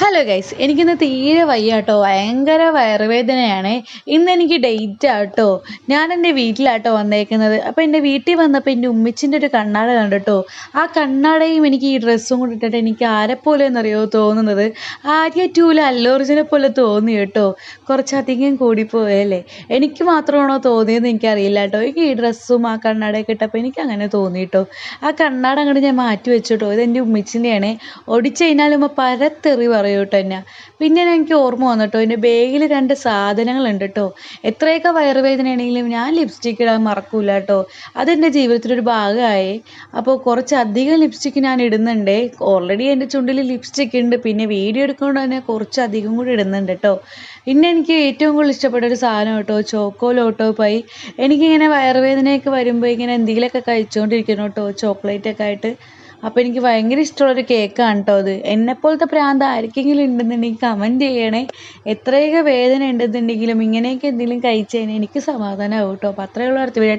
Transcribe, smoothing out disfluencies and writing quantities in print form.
Hello guys, എനിക്കിന്ന് തീരെ വയ്യ കേട്ടോ. ഭയങ്കര വയറുവേദനയാണ്. ഇന്ന് എനിക്ക് ഡേറ്റ് ആട്ടോ. ഞാൻ എൻ്റെ വീട്ടിലാട്ടോ വന്നേക്കുന്നത്. അപ്പോൾ എൻ്റെ വീട്ടിൽ വന്നപ്പോൾ എൻ്റെ ഉമ്മച്ചിൻ്റെ ഒരു കണ്ണാട കണ്ടിട്ടോ. ആ കണ്ണാടയും എനിക്ക് ഈ ഡ്രസ്സും കൂടി ഇട്ടിട്ട് എനിക്ക് ആരെപ്പോലെ എന്നറിയോ തോന്നുന്നത്? ആര്യ ടൂല അല്ലു അർജുനെ പോലെ തോന്നി കേട്ടോ. കുറച്ചധികം കൂടിപ്പോയല്ലേ. എനിക്ക് മാത്രമാണോ തോന്നിയെന്ന് എനിക്കറിയില്ല കേട്ടോ. എനിക്ക് ഈ ഡ്രസ്സും ആ കണ്ണാടയൊക്കെ ഇട്ടപ്പോൾ എനിക്ക് അങ്ങനെ തോന്നി കേട്ടോ. ആ കണ്ണാട അങ്ങോട്ട് ഞാൻ മാറ്റി വെച്ചിട്ടോ. ഇതെൻ്റെ ഉമ്മച്ചിൻ്റെയാണ്. ഒടിച്ചു കഴിഞ്ഞാലും പരത്തെറി പറയും കേട്ടോ എന്നെ. പിന്നെ എനിക്ക് ഓർമ്മ വന്നിട്ടോ, എൻ്റെ ബാഗിൽ 2 സാധനങ്ങളുണ്ട് കേട്ടോ. എത്രയൊക്കെ വയറുവേദനയാണെങ്കിലും ഞാൻ ലിപ്സ്റ്റിക്ക് ഇടാൻ മറക്കൂല കേട്ടോ. അതെൻ്റെ ജീവിതത്തിലൊരു ഭാഗമായി. അപ്പോൾ കുറച്ചധികം ലിപ്സ്റ്റിക്ക് ഞാൻ ഇടുന്നുണ്ട്. ഓൾറെഡി എൻ്റെ ചുണ്ടിൽ ലിപ്സ്റ്റിക്ക് ഉണ്ട്. പിന്നെ വീഡിയോ എടുക്കുകൊണ്ട് തന്നെ കുറച്ചധികം കൂടി ഇടുന്നുണ്ട് കേട്ടോ. പിന്നെ എനിക്ക് ഏറ്റവും കൂടുതൽ ഇഷ്ടപ്പെട്ട ഒരു സാധനം കേട്ടോ, ചോക്കോ ലോട്ടോ പൈ. എനിക്കിങ്ങനെ വയറുവേദനയൊക്കെ വരുമ്പോൾ ഇങ്ങനെ എന്തെങ്കിലുമൊക്കെ കഴിച്ചുകൊണ്ടിരിക്കണം കേട്ടോ, ചോക്ലേറ്റൊക്കെ ആയിട്ട്. അപ്പോൾ എനിക്ക് ഭയങ്കര ഇഷ്ടമുള്ളൊരു കേക്കാണ് കേട്ടോ അത്. എന്നെപ്പോലത്തെ പ്രാന്ത് ആർക്കെങ്കിലും ഉണ്ടെന്നുണ്ടെങ്കിൽ കമൻറ്റ് ചെയ്യണേ. എത്രയൊക്കെ വേദന ഉണ്ടെന്നുണ്ടെങ്കിലും ഇങ്ങനെയൊക്കെ എന്തെങ്കിലും കഴിച്ചു കഴിഞ്ഞാൽ എനിക്ക് സമാധാനമാവും കേട്ടോ. അപ്പോൾ അത്രയുള്ള അടുത്ത വീഡിയോ